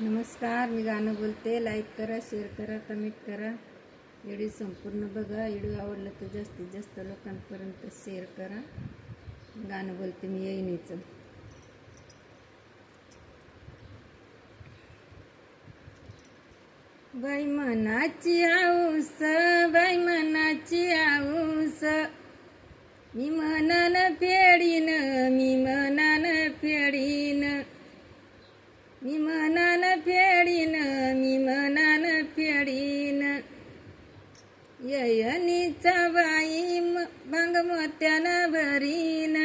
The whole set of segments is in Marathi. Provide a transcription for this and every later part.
नमस्कार, मी गाणं बोलते. लाईक करा, शेअर करा, कमेंट करा. व्हिडिओ संपूर्ण बघा. व्हिडिओ आवडला तर जास्तीत जास्त लोकांपर्यंत शेअर करा. गाणं बोलते मी येईनीचं. बाई मनाची आऊस, बाई मनाची आऊस, मी मनान फेडीन, मी मनान फेडीन, मी मनान फेडीन, मी मनान फेडीन. येयनीचा बाई भांग मोत्यानं भरीन,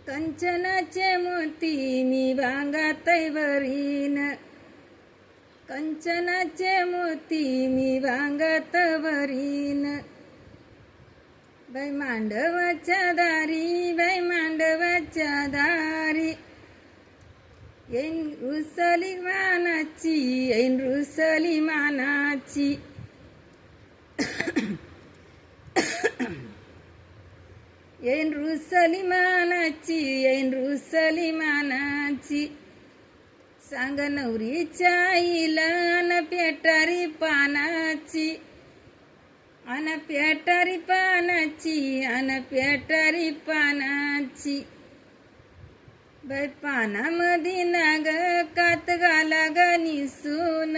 कंचनाचे मोती मी भांगात भरीन, कंचनाचे मोती मी भांगात भरीन. बाई मांडवाच्या दारी, बाई मांडवाच्या दारी, येईन रुसली मानाची, येईन रुसली मानाची, येईन रुसली मानाची, येईन रुसली मानाची. सांग नवरीच्या आईला न पेटारी पानाची, अन पेटारी पानाची, अन पेटारी पानाची. बाई पानामध्ये नाग कात घाला ग निसून,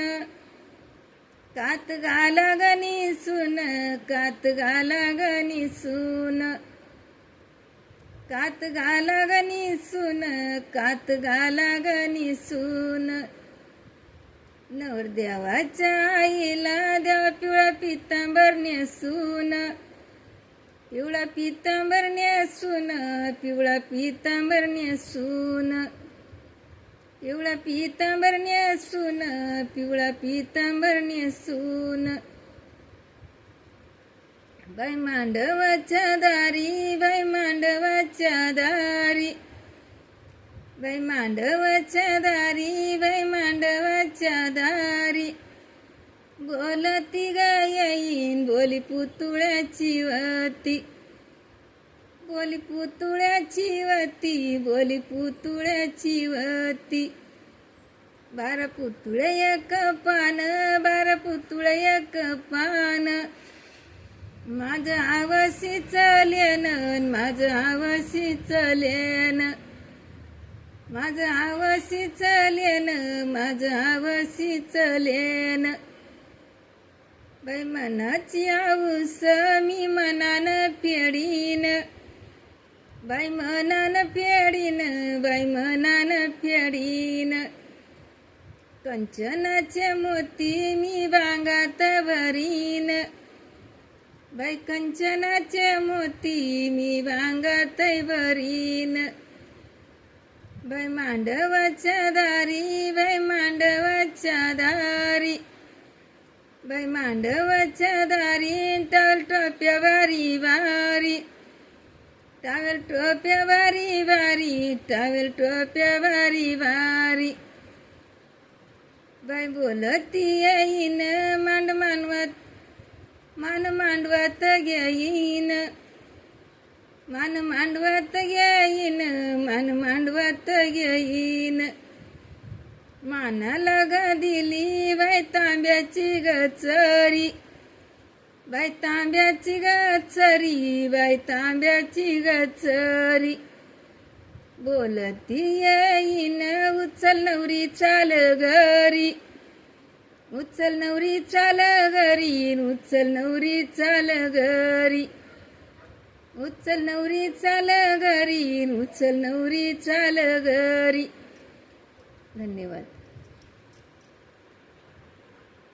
कात घाला ग निसून, कात घाला ग निसून, कात घाला ग निसून, कात घाला ग निसून. नवरदेवाच्या आईला देवा पिवळा पितांबर नेसून, पिवळा पितांबर नेसून, पिवळा पितांबर नेसून, पिवळा पितांबर नेसून, पिवळा पितांबर नेसून. बाई मांडवाच्या दारी, बाई मांडवाच्या दारी, बाई मांडवाच्या दारी, बाई मांडवाच्या दारी. बोलती ग येईन बोली पुतुळ्याची वती, बोली पुतुळ्याची वती, बोली पुतुळ्याची वती. 12 पुतुळे एक पान, 12 पुतुळे एक पान. माझं आवसी चलेन, माझं आवसी चलेन, माझं आवसी चलेन, माझं आवसी चलेन. बाई मनाची आऊस मी मनान फेडीन, बाई मनान फेडीन, बाई मनान फेडीन. कंचनाचे मोती मी भांगात भरीन, बाई कंचनाचे मोती मी भांगात भरीन. बाई मांडवाच्या दारी, बाई मांडवाच्या दारी, बाई मांडवाच्या दारी. टावेल टोप्या वारी वारी, टावेल टोप्या वारी वारी, टावेल टोप्या वारी वारी. बाई बोलती येईन मांड मानवत, मान मांडवत घेईन, मान मांडवत घेईन, मान मांडवत घेईन. मानाला ग दिली बाई तांब्याची गचरी, बाई तांब्याची गचरी, बाई तांब्याची गचरी. बोलती येईन उचल नवरी चाल घरी, उचल नवरी चाल घरी, उचल नवरी चाल घरी, उचल नवरी चाल घरी, उचल नवरी चाल घरी. धन्यवाद.